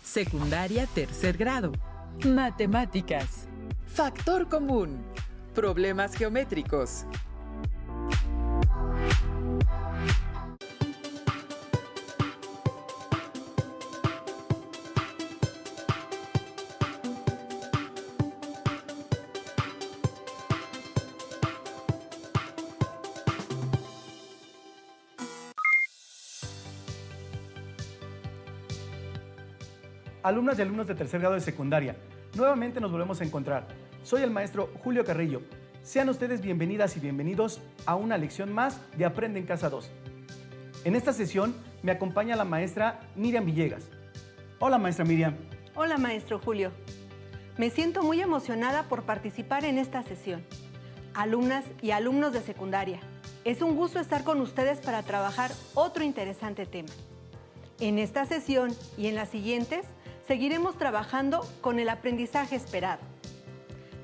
Secundaria, tercer grado. Matemáticas. Factor común. Problemas geométricos. Alumnas y alumnos de tercer grado de secundaria, nuevamente nos volvemos a encontrar. Soy el maestro Julio Carrillo. Sean ustedes bienvenidas y bienvenidos a una lección más de Aprende en Casa 2. En esta sesión me acompaña la maestra Miriam Villegas. Hola, maestra Miriam. Hola, maestro Julio. Me siento muy emocionada por participar en esta sesión. Alumnas y alumnos de secundaria, es un gusto estar con ustedes para trabajar otro interesante tema. En esta sesión y en las siguientes, seguiremos trabajando con el aprendizaje esperado.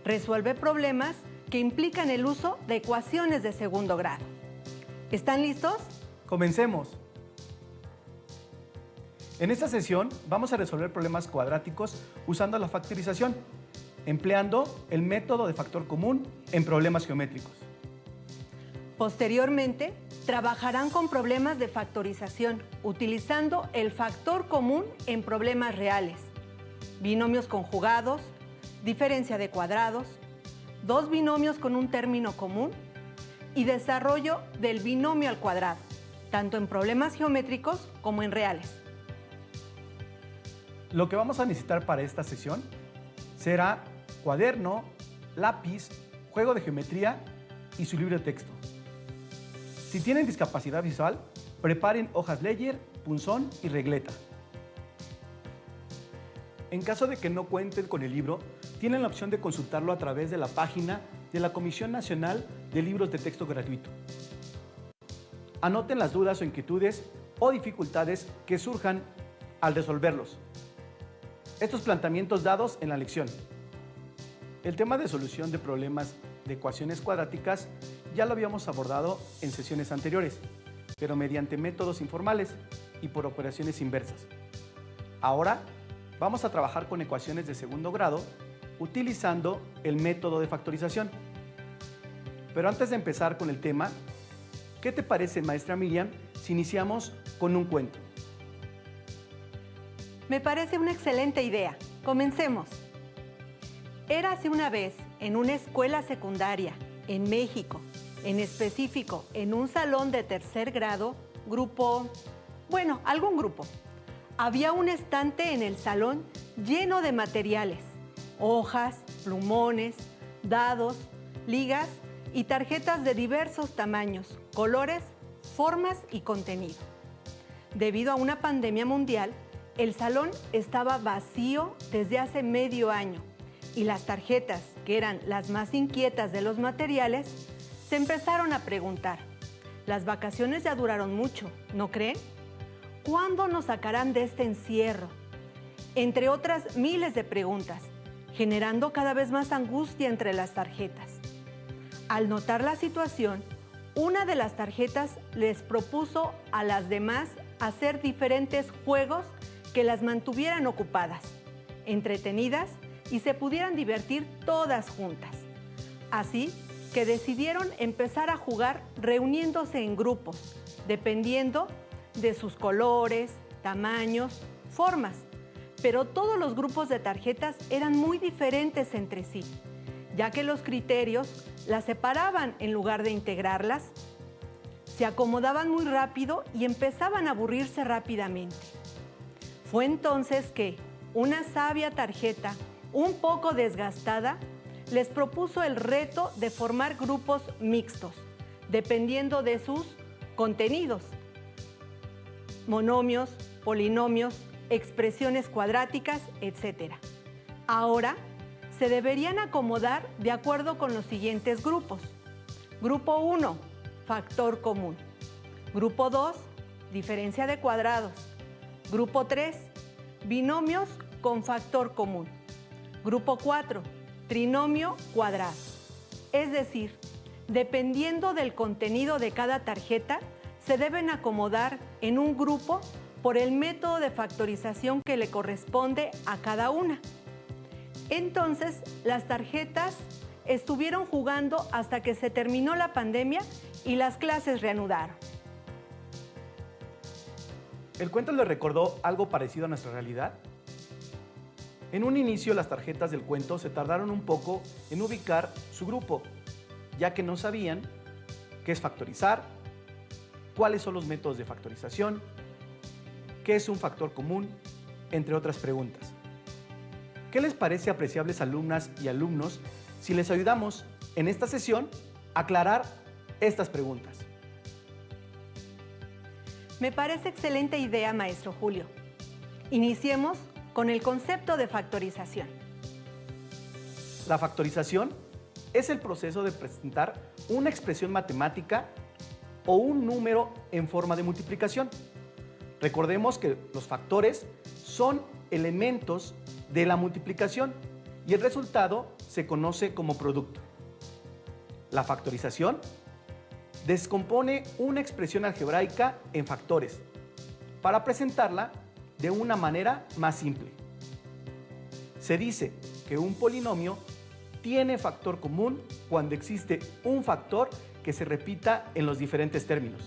Resuelve problemas que implican el uso de ecuaciones de segundo grado. ¿Están listos? Comencemos. En esta sesión vamos a resolver problemas cuadráticos usando la factorización, empleando el método de factor común en problemas geométricos. Posteriormente, trabajarán con problemas de factorización utilizando el factor común en problemas reales, binomios conjugados, diferencia de cuadrados, dos binomios con un término común y desarrollo del binomio al cuadrado, tanto en problemas geométricos como en reales. Lo que vamos a necesitar para esta sesión será cuaderno, lápiz, juego de geometría y su libro de texto. Si tienen discapacidad visual, preparen hojas Ledger, punzón y regleta. En caso de que no cuenten con el libro, tienen la opción de consultarlo a través de la página de la Comisión Nacional de Libros de Texto Gratuito. Anoten las dudas o inquietudes o dificultades que surjan al resolverlos. Estos planteamientos dados en la lección. El tema de solución de problemas de ecuaciones cuadráticas ya lo habíamos abordado en sesiones anteriores, pero mediante métodos informales y por operaciones inversas. Ahora vamos a trabajar con ecuaciones de segundo grado utilizando el método de factorización. Pero antes de empezar con el tema, ¿qué te parece, maestra Miriam, si iniciamos con un cuento? Me parece una excelente idea. Comencemos. Érase una vez en una escuela secundaria en México, en específico en un salón de tercer grado, algún grupo. Había un estante en el salón lleno de materiales, hojas, plumones, dados, ligas y tarjetas de diversos tamaños, colores, formas y contenido. Debido a una pandemia mundial, el salón estaba vacío desde hace medio año y las tarjetas, que eran las más inquietas de los materiales, se empezaron a preguntar: las vacaciones ya duraron mucho, ¿no creen? ¿Cuándo nos sacarán de este encierro? Entre otras miles de preguntas, generando cada vez más angustia entre las tarjetas. Al notar la situación, una de las tarjetas les propuso a las demás hacer diferentes juegos que las mantuvieran ocupadas, entretenidas y se pudieran divertir todas juntas. Así que decidieron empezar a jugar reuniéndose en grupos, dependiendo de sus colores, tamaños, formas. Pero todos los grupos de tarjetas eran muy diferentes entre sí, ya que los criterios las separaban en lugar de integrarlas. Se acomodaban muy rápido y empezaban a aburrirse rápidamente. Fue entonces que una sabia tarjeta, un poco desgastada, les propuso el reto de formar grupos mixtos, dependiendo de sus contenidos: monomios, polinomios, expresiones cuadráticas, etc. Ahora se deberían acomodar de acuerdo con los siguientes grupos. Grupo 1, factor común. Grupo 2, diferencia de cuadrados. Grupo 3, binomios con factor común. Grupo 4, trinomio cuadrado. Es decir, dependiendo del contenido de cada tarjeta, se deben acomodar en un grupo por el método de factorización que le corresponde a cada una. Entonces, las tarjetas estuvieron jugando hasta que se terminó la pandemia y las clases reanudaron. ¿El cuento le recordó algo parecido a nuestra realidad? En un inicio, las tarjetas del cuento se tardaron un poco en ubicar su grupo, ya que no sabían qué es factorizar, cuáles son los métodos de factorización, qué es un factor común, entre otras preguntas. ¿Qué les parece, apreciables alumnas y alumnos, si les ayudamos en esta sesión a aclarar estas preguntas? Me parece excelente idea, maestro Julio. Iniciemos con el concepto de factorización. La factorización es el proceso de presentar una expresión matemática o un número en forma de multiplicación. Recordemos que los factores son elementos de la multiplicación y el resultado se conoce como producto. La factorización descompone una expresión algebraica en factores para presentarla de una manera más simple. Se dice que un polinomio tiene factor común cuando existe un factor que se repita en los diferentes términos,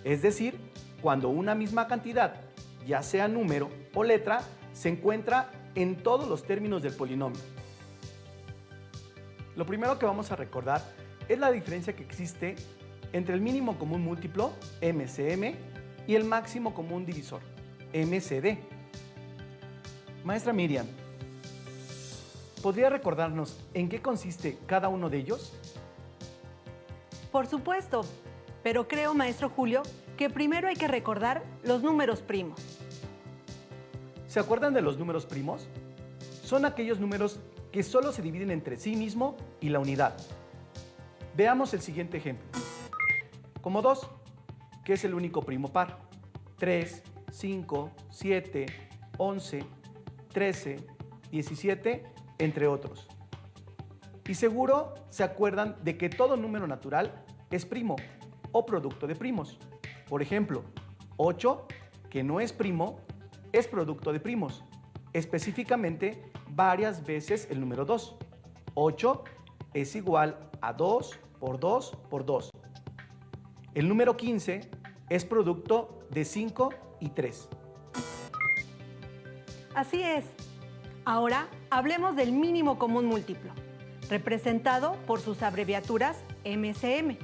es decir, cuando una misma cantidad, ya sea número o letra, se encuentra en todos los términos del polinomio. Lo primero que vamos a recordar es la diferencia que existe entre el mínimo común múltiplo, MCM, y el máximo común divisor, MCD. Maestra Miriam, ¿podría recordarnos en qué consiste cada uno de ellos? Por supuesto, pero creo, maestro Julio, que primero hay que recordar los números primos. ¿Se acuerdan de los números primos? Son aquellos números que solo se dividen entre sí mismo y la unidad. Veamos el siguiente ejemplo. Como 2, que es el único primo par. 3, 5, 7, 11, 13, 17, entre otros. Y seguro se acuerdan de que todo número natural es primo o producto de primos. Por ejemplo, 8, que no es primo, es producto de primos. Específicamente, varias veces el número 2. 8 es igual a 2 por 2 por 2. El número 15 es producto de 5 y 3. Así es. Ahora hablemos del mínimo común múltiplo, representado por sus abreviaturas MCM.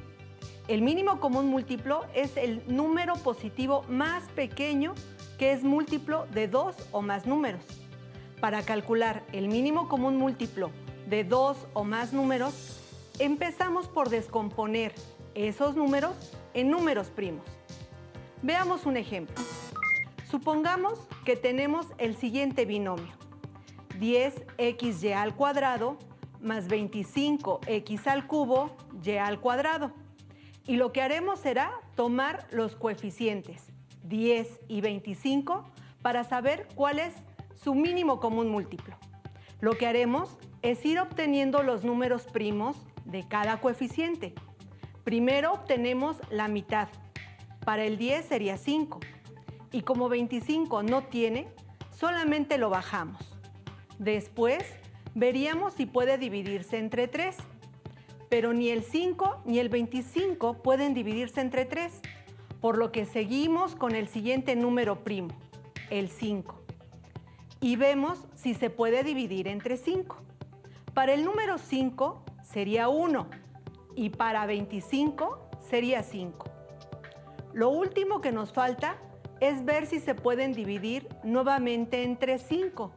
El mínimo común múltiplo es el número positivo más pequeño que es múltiplo de 2 o más números. Para calcular el mínimo común múltiplo de 2 o más números, empezamos por descomponer esos números en números primos. Veamos un ejemplo. Supongamos que tenemos el siguiente binomio: 10xy al cuadrado más 25x al cubo y al cuadrado. Y lo que haremos será tomar los coeficientes 10 y 25 para saber cuál es su mínimo común múltiplo. Lo que haremos es ir obteniendo los números primos de cada coeficiente. Primero obtenemos la mitad. Para el 10 sería 5. Y como 25 no tiene, solamente lo bajamos. Después veríamos si puede dividirse entre 3. Pero ni el 5 ni el 25 pueden dividirse entre 3, por lo que seguimos con el siguiente número primo, el 5. Y vemos si se puede dividir entre 5. Para el número 5 sería 1 y para 25 sería 5. Lo último que nos falta es ver si se pueden dividir nuevamente entre 5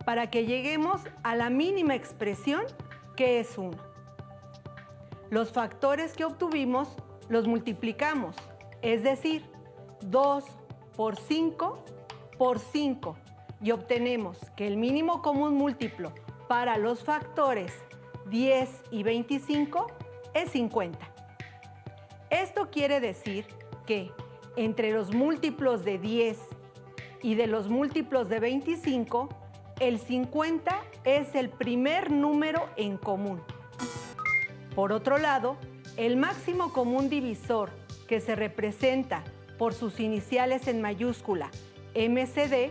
para que lleguemos a la mínima expresión, que es 1. Los factores que obtuvimos los multiplicamos, es decir, 2 por 5 por 5, y obtenemos que el mínimo común múltiplo para los factores 10 y 25 es 50. Esto quiere decir que entre los múltiplos de 10 y de los múltiplos de 25, el 50 es el primer número en común. Por otro lado, el máximo común divisor, que se representa por sus iniciales en mayúscula MCD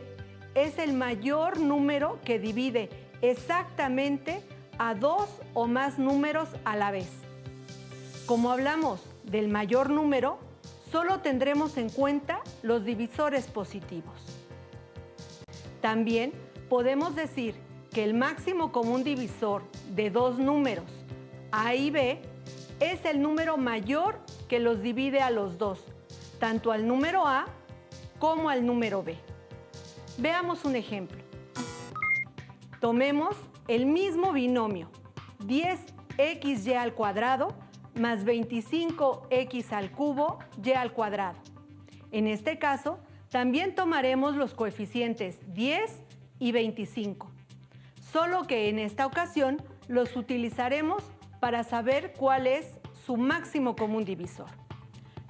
es el mayor número que divide exactamente a dos o más números a la vez. Como hablamos del mayor número, solo tendremos en cuenta los divisores positivos. También podemos decir que el máximo común divisor de dos números, A y B, es el número mayor que los divide a los dos, tanto al número A como al número B. Veamos un ejemplo. Tomemos el mismo binomio, 10xy al cuadrado más 25x al cubo y al cuadrado. En este caso, también tomaremos los coeficientes 10 y 25, solo que en esta ocasión los utilizaremos para saber cuál es su máximo común divisor.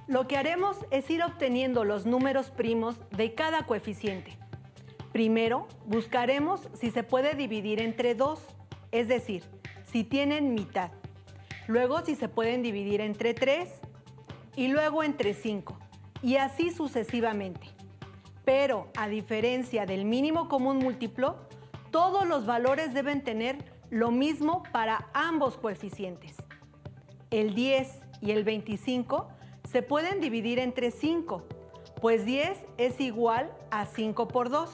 Lo que haremos es ir obteniendo los números primos de cada coeficiente. Primero, buscaremos si se puede dividir entre 2, es decir, si tienen mitad. Luego, si se pueden dividir entre 3 y luego entre 5, y así sucesivamente. Pero, a diferencia del mínimo común múltiplo, todos los valores deben tener lo mismo para ambos coeficientes. El 10 y el 25 se pueden dividir entre 5, pues 10 es igual a 5 por 2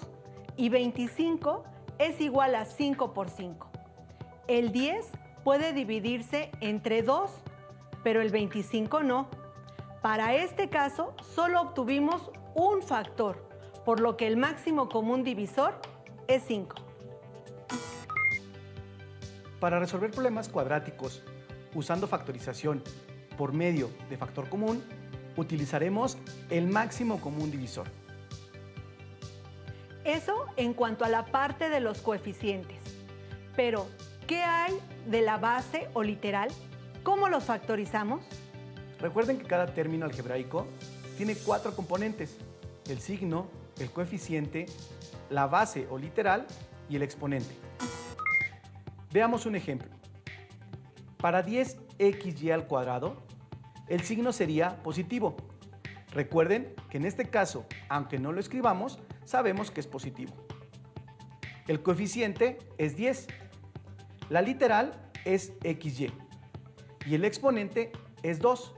y 25 es igual a 5 por 5. El 10 puede dividirse entre 2, pero el 25 no. Para este caso, solo obtuvimos un factor, por lo que el máximo común divisor es 5. Para resolver problemas cuadráticos usando factorización por medio de factor común, utilizaremos el máximo común divisor. Eso en cuanto a la parte de los coeficientes. Pero, ¿qué hay de la base o literal? ¿Cómo los factorizamos? Recuerden que cada término algebraico tiene 4 componentes: el signo, el coeficiente, la base o literal y el exponente. Veamos un ejemplo. Para 10xy al cuadrado, el signo sería positivo. Recuerden que en este caso, aunque no lo escribamos, sabemos que es positivo. El coeficiente es 10. La literal es xy. Y el exponente es 2,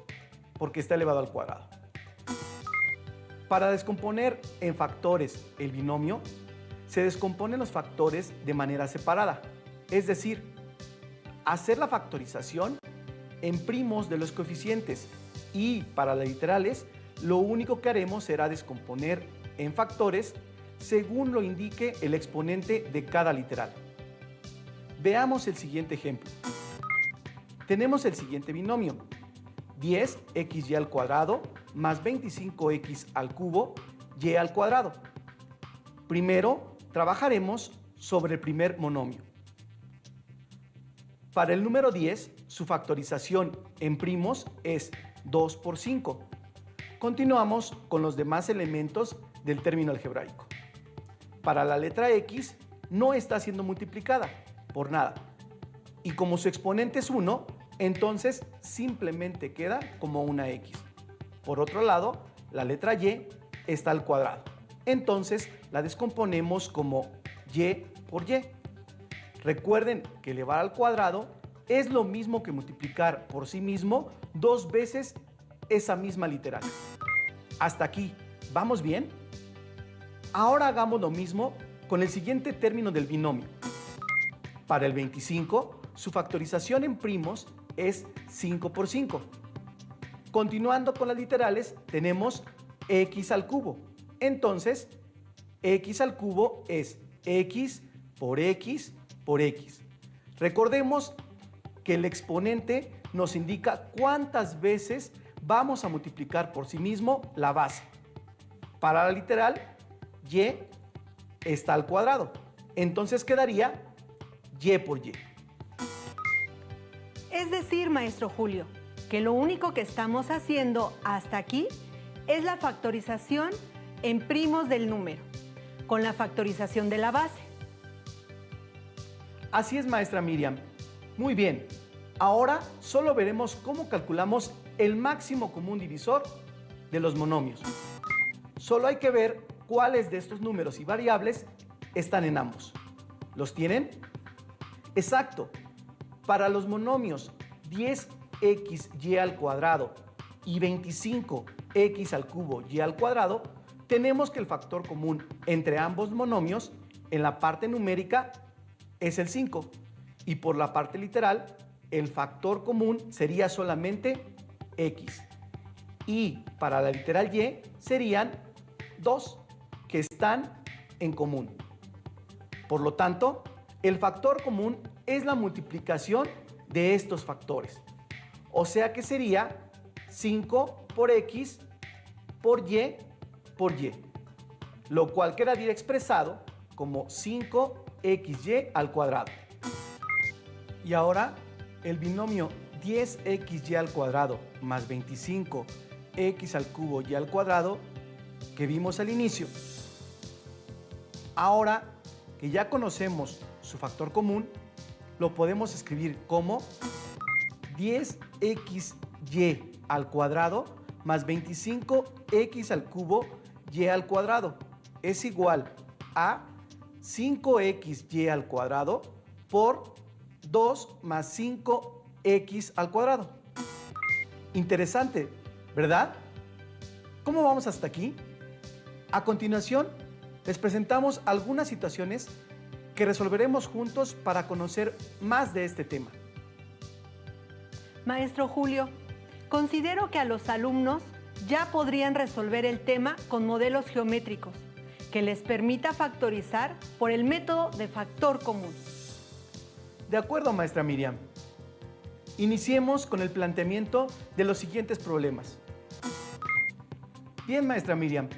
porque está elevado al cuadrado. Para descomponer en factores el binomio, se descomponen los factores de manera separada. Es decir, hacer la factorización en primos de los coeficientes, y para las literales lo único que haremos será descomponer en factores según lo indique el exponente de cada literal. Veamos el siguiente ejemplo. Tenemos el siguiente binomio: 10xy al cuadrado más 25x al cubo y al cuadrado. Primero trabajaremos sobre el primer monomio. Para el número 10, su factorización en primos es 2 por 5. Continuamos con los demás elementos del término algebraico. Para la letra x no está siendo multiplicada por nada. Y como su exponente es 1, entonces simplemente queda como una x. Por otro lado, la letra y está al cuadrado. Entonces la descomponemos como y por y. Recuerden que elevar al cuadrado es lo mismo que multiplicar por sí mismo 2 veces esa misma literal. Hasta aquí, ¿vamos bien? Ahora hagamos lo mismo con el siguiente término del binomio. Para el 25, su factorización en primos es 5 por 5. Continuando con las literales, tenemos x al cubo. Entonces, x al cubo es x por x por x. Recordemos que el exponente nos indica cuántas veces vamos a multiplicar por sí mismo la base. Para la literal, y está al cuadrado. Entonces quedaría y por y. Es decir, maestro Julio, que lo único que estamos haciendo hasta aquí es la factorización en primos del número, con la factorización de la base. Así es, maestra Miriam. Muy bien. Ahora solo veremos cómo calculamos el máximo común divisor de los monomios. Solo hay que ver cuáles de estos números y variables están en ambos. ¿Los tienen? Exacto. Para los monomios 10xy al cuadrado y 25x al cubo y al cuadrado, tenemos que el factor común entre ambos monomios en la parte numérica es el 5 y por la parte literal el factor común sería solamente x y para la literal y serían 2 que están en común. Por lo tanto, el factor común es la multiplicación de estos factores. O sea que sería 5 por x por y, lo cual quedaría expresado como 5xy al cuadrado. Y ahora el binomio 10xy al cuadrado más 25x al cubo y al cuadrado que vimos al inicio. Ahora que ya conocemos su factor común, lo podemos escribir como 10xy al cuadrado más 25x al cubo y al cuadrado es igual a 5xy al cuadrado por 2 más 5x al cuadrado. Interesante, ¿verdad? ¿Cómo vamos hasta aquí? A continuación, les presentamos algunas situaciones que resolveremos juntos para conocer más de este tema. Maestro Julio, considero que a los alumnos ya podrían resolver el tema con modelos geométricos que les permita factorizar por el método de factor común. De acuerdo, maestra Miriam. Iniciemos con el planteamiento de los siguientes problemas. Bien, maestra Miriam.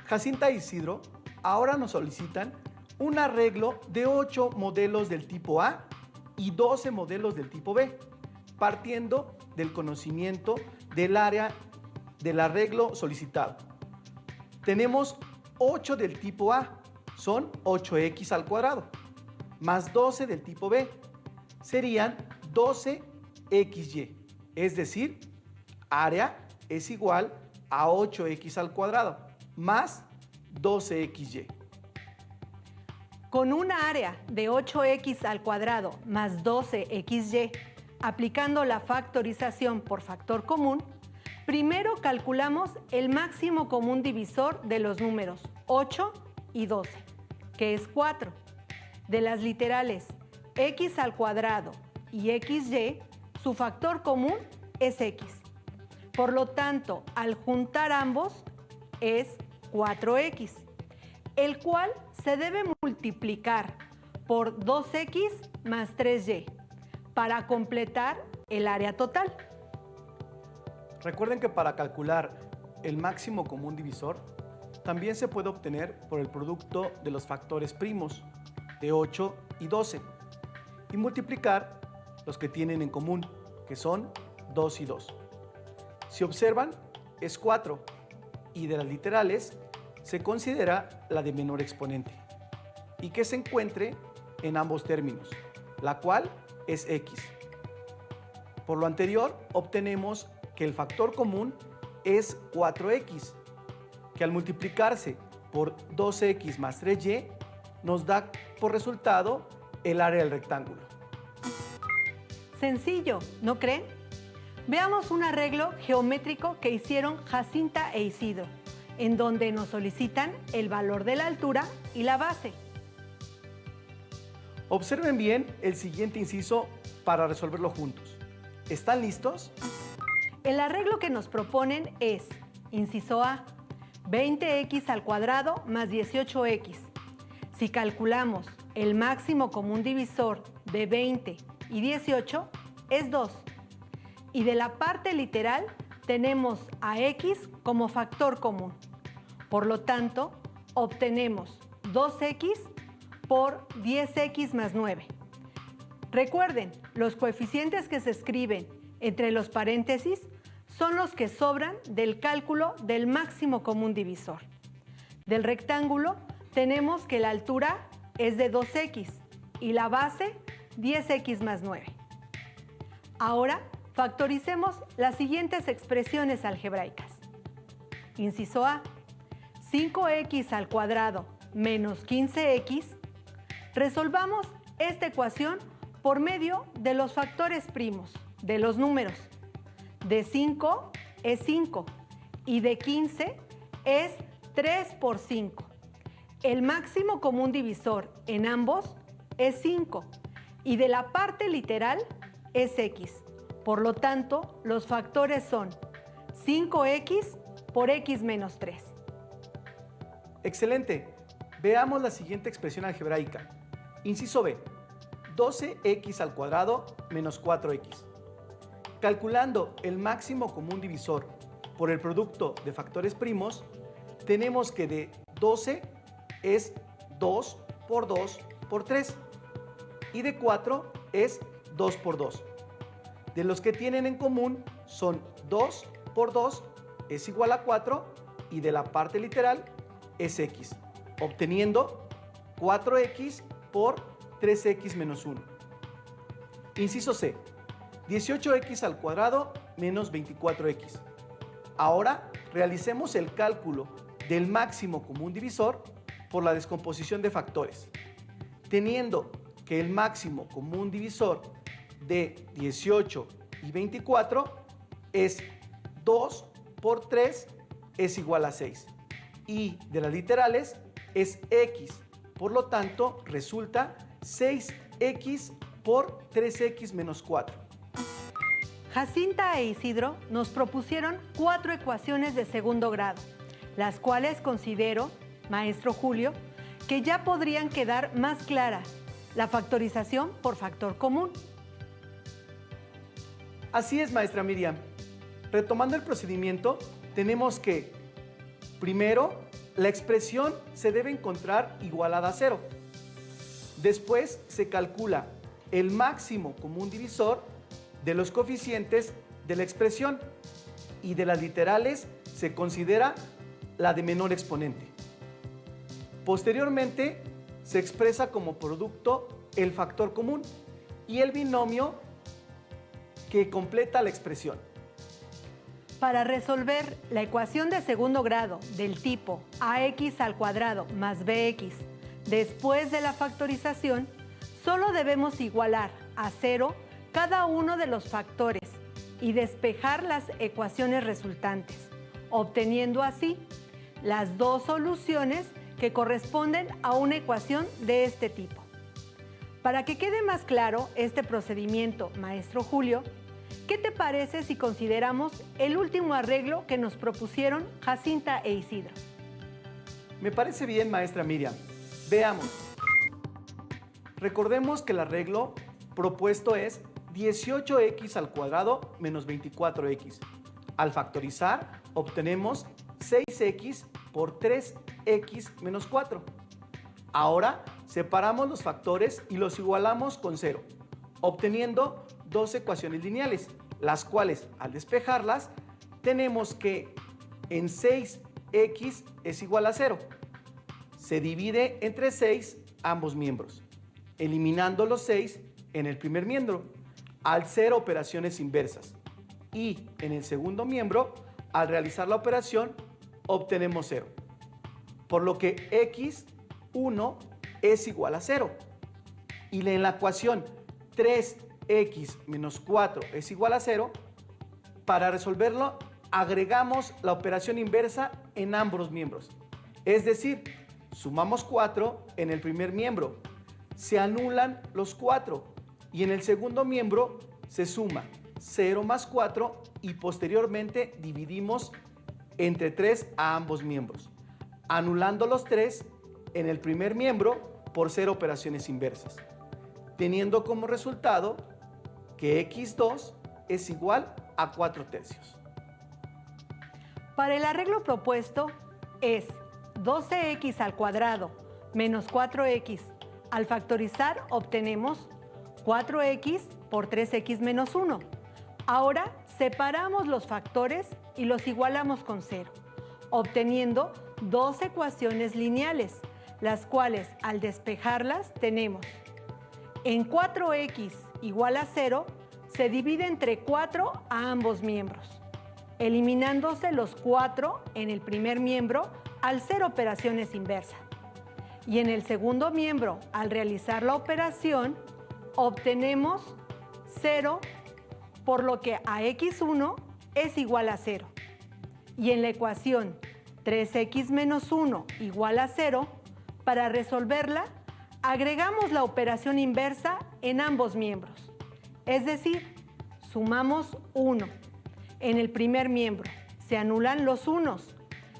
Jacinta e Isidro ahora nos solicitan un arreglo de 8 modelos del tipo A y 12 modelos del tipo B, partiendo del conocimiento del área del arreglo solicitado. Tenemos 8 del tipo A, son 8x al cuadrado, más 12 del tipo B, serían 12xy, es decir, área es igual a 8x al cuadrado, más 12xy. Con una área de 8x al cuadrado más 12xy, aplicando la factorización por factor común, primero calculamos el máximo común divisor de los números 8 y 12, que es 4. De las literales x al cuadrado y xy, su factor común es x. Por lo tanto, al juntar ambos es 4x, el cual se debe multiplicar por 2x más 3y para completar el área total. Recuerden que para calcular el máximo común divisor también se puede obtener por el producto de los factores primos de 8 y 12 y multiplicar los que tienen en común, que son 2 y 2. Si observan, es 4 y de las literales se considera la de menor exponente y que se encuentre en ambos términos, la cual es x. Por lo anterior, obtenemos que el factor común es 4x, que al multiplicarse por 2x más 3y nos da por resultado el área del rectángulo. Sencillo, ¿no creen? Veamos un arreglo geométrico que hicieron Jacinta e Isidro, en donde nos solicitan el valor de la altura y la base. Observen bien el siguiente inciso para resolverlo juntos. ¿Están listos? El arreglo que nos proponen es, inciso A, 20x al cuadrado más 18x. Si calculamos el máximo común divisor de 20 y 18 es 2. Y de la parte literal tenemos a x como factor común. Por lo tanto, obtenemos 2x por 10x más 9. Recuerden, los coeficientes que se escriben entre los paréntesis son los que sobran del cálculo del máximo común divisor. Del rectángulo tenemos que la altura es de 2x y la base 10x más 9. Ahora factoricemos las siguientes expresiones algebraicas. Inciso A, 5x al cuadrado menos 15x, resolvamos esta ecuación por medio de los factores primos de los números. De 5 es 5 y de 15 es 3 por 5. El máximo común divisor en ambos es 5 y de la parte literal es x. Por lo tanto, los factores son 5x por x menos 3. Excelente. Veamos la siguiente expresión algebraica. Inciso B, 12x al cuadrado menos 4x. Calculando el máximo común divisor por el producto de factores primos, tenemos que de 12 es 2 por 2 por 3 y de 4 es 2 por 2. De los que tienen en común son 2 por 2 es igual a 4 y de la parte literal es x, obteniendo 4x por 3x menos 1. Inciso C, 18x al cuadrado menos 24x. Ahora realicemos el cálculo del máximo común divisor por la descomposición de factores, teniendo que el máximo común divisor de 18 y 24 es 2 por 3 es igual a 6 y de las literales es x, por lo tanto resulta 6x por 3x menos 4. Jacinta e Isidro nos propusieron 4 ecuaciones de segundo grado, las cuales considero, maestro Julio, que ya podrían quedar más claras. La factorización por factor común. Así es, maestra Miriam. Retomando el procedimiento, tenemos que, primero, la expresión se debe encontrar igualada a 0. Después se calcula el máximo común divisor de los coeficientes de la expresión y de las literales se considera la de menor exponente. Posteriormente, se expresa como producto el factor común y el binomio que completa la expresión. Para resolver la ecuación de segundo grado del tipo ax al cuadrado más bx después de la factorización, solo debemos igualar a 0 cada uno de los factores y despejar las ecuaciones resultantes, obteniendo así las dos soluciones que corresponden a una ecuación de este tipo. Para que quede más claro este procedimiento, maestro Julio, ¿qué te parece si consideramos el último arreglo que nos propusieron Jacinta e Isidro? Me parece bien, maestra Miriam. Veamos. Recordemos que el arreglo propuesto es 18x al cuadrado menos 24x. Al factorizar, obtenemos 6x por 3x menos 4. Ahora, separamos los factores y los igualamos con 0, obteniendo dos ecuaciones lineales, las cuales, al despejarlas, tenemos que en 6x es igual a 0. Se divide entre 6 ambos miembros, eliminando los 6 en el primer miembro, al ser operaciones inversas. Y en el segundo miembro, al realizar la operación, obtenemos 0. Por lo que x1 es igual a 0. Y en la ecuación 3x menos 4 es igual a 0, para resolverlo agregamos la operación inversa en ambos miembros. Es decir, sumamos 4 en el primer miembro, se anulan los 4 y en el segundo miembro se suma 0 más 4 y posteriormente dividimos entre 3 a ambos miembros, anulando los 3 en el primer miembro por ser operaciones inversas, teniendo como resultado que x2 es igual a 4/3. Para el arreglo propuesto es 12x al cuadrado menos 4x. Al factorizar obtenemos 4x por 3x menos 1. Ahora separamos los factores y los igualamos con 0, obteniendo dos ecuaciones lineales, las cuales al despejarlas tenemos en 4x igual a 0 se divide entre 4 a ambos miembros, eliminándose los 4 en el primer miembro al ser operaciones inversas. Y en el segundo miembro, al realizar la operación, obtenemos 0, por lo que a x1 es igual a 0. Y en la ecuación 3x menos 1 igual a 0, para resolverla, agregamos la operación inversa en ambos miembros. Es decir, sumamos 1. En el primer miembro se anulan los unos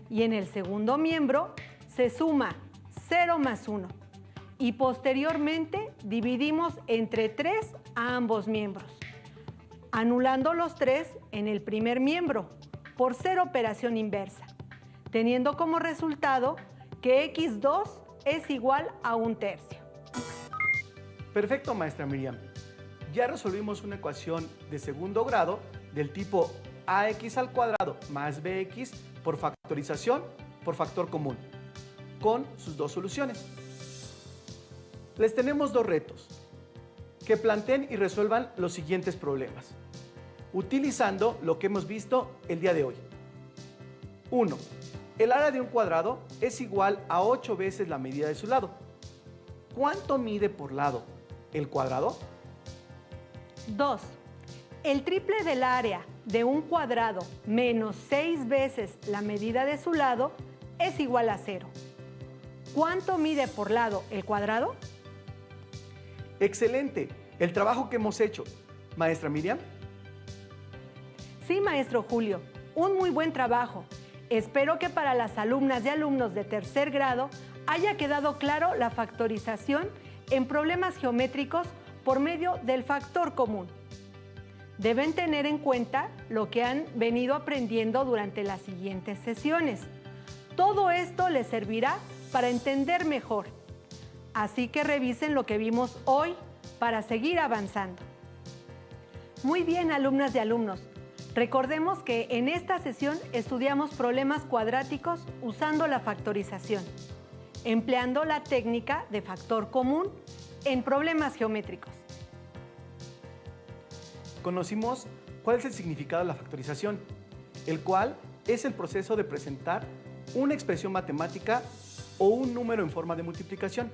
y en el segundo miembro se suma 0 más 1. Y posteriormente dividimos entre 3 a ambos miembros, anulando los 3 en el primer miembro por ser operación inversa, teniendo como resultado que x2 es igual a 1/3. Perfecto, maestra Miriam. Ya resolvimos una ecuación de segundo grado del tipo ax al cuadrado más bx por factorización por factor común, con sus dos soluciones. Les tenemos dos retos: que planteen y resuelvan los siguientes problemas, utilizando lo que hemos visto el día de hoy. 1. El área de un cuadrado es igual a 8 veces la medida de su lado. ¿Cuánto mide por lado el cuadrado? 2. El triple del área de un cuadrado menos 6 veces la medida de su lado es igual a 0. ¿Cuánto mide por lado el cuadrado? Excelente el trabajo que hemos hecho. Maestra Miriam. Sí, maestro Julio, un muy buen trabajo. Espero que para las alumnas y alumnos de tercer grado haya quedado claro la factorización en problemas geométricos por medio del factor común. Deben tener en cuenta lo que han venido aprendiendo durante las siguientes sesiones. Todo esto les servirá para entender mejor. Así que revisen lo que vimos hoy para seguir avanzando. Muy bien, alumnas y alumnos. Recordemos que en esta sesión estudiamos problemas cuadráticos usando la factorización, empleando la técnica de factor común en problemas geométricos. Conocimos cuál es el significado de la factorización, el cual es el proceso de presentar una expresión matemática o un número en forma de multiplicación.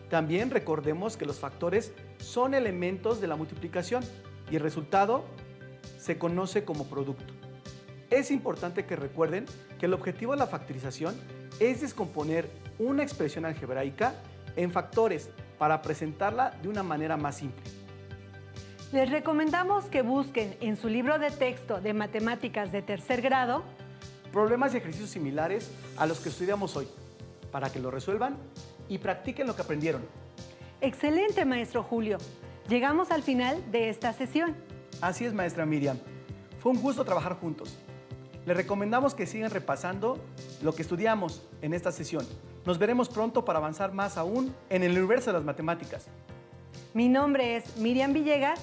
También recordemos que los factores son elementos de la multiplicación y el resultado se conoce como producto. Es importante que recuerden que el objetivo de la factorización es descomponer una expresión algebraica en factores para presentarla de una manera más simple. Les recomendamos que busquen en su libro de texto de matemáticas de tercer grado problemas y ejercicios similares a los que estudiamos hoy, para que lo resuelvan y practiquen lo que aprendieron. Excelente, maestro Julio. Llegamos al final de esta sesión. Así es, maestra Miriam. Fue un gusto trabajar juntos. Les recomendamos que sigan repasando lo que estudiamos en esta sesión. Nos veremos pronto para avanzar más aún en el universo de las matemáticas. Mi nombre es Miriam Villegas.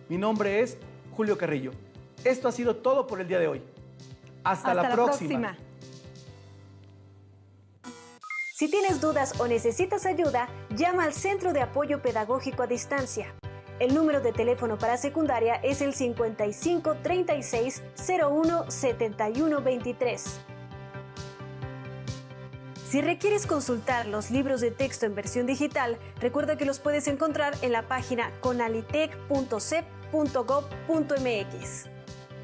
Mi nombre es Julio Carrillo. Esto ha sido todo por el día de hoy. Hasta la próxima. Si tienes dudas o necesitas ayuda, llama al Centro de Apoyo Pedagógico a Distancia. El número de teléfono para secundaria es el 55 36 01 71 23. Si requieres consultar los libros de texto en versión digital, recuerda que los puedes encontrar en la página conalitec.cep.gov.mx.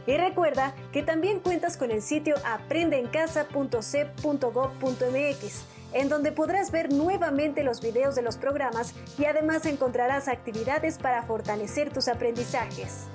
Y recuerda que también cuentas con el sitio aprendeencasa.cep.gov.mx, en donde podrás ver nuevamente los videos de los programas y además encontrarás actividades para fortalecer tus aprendizajes.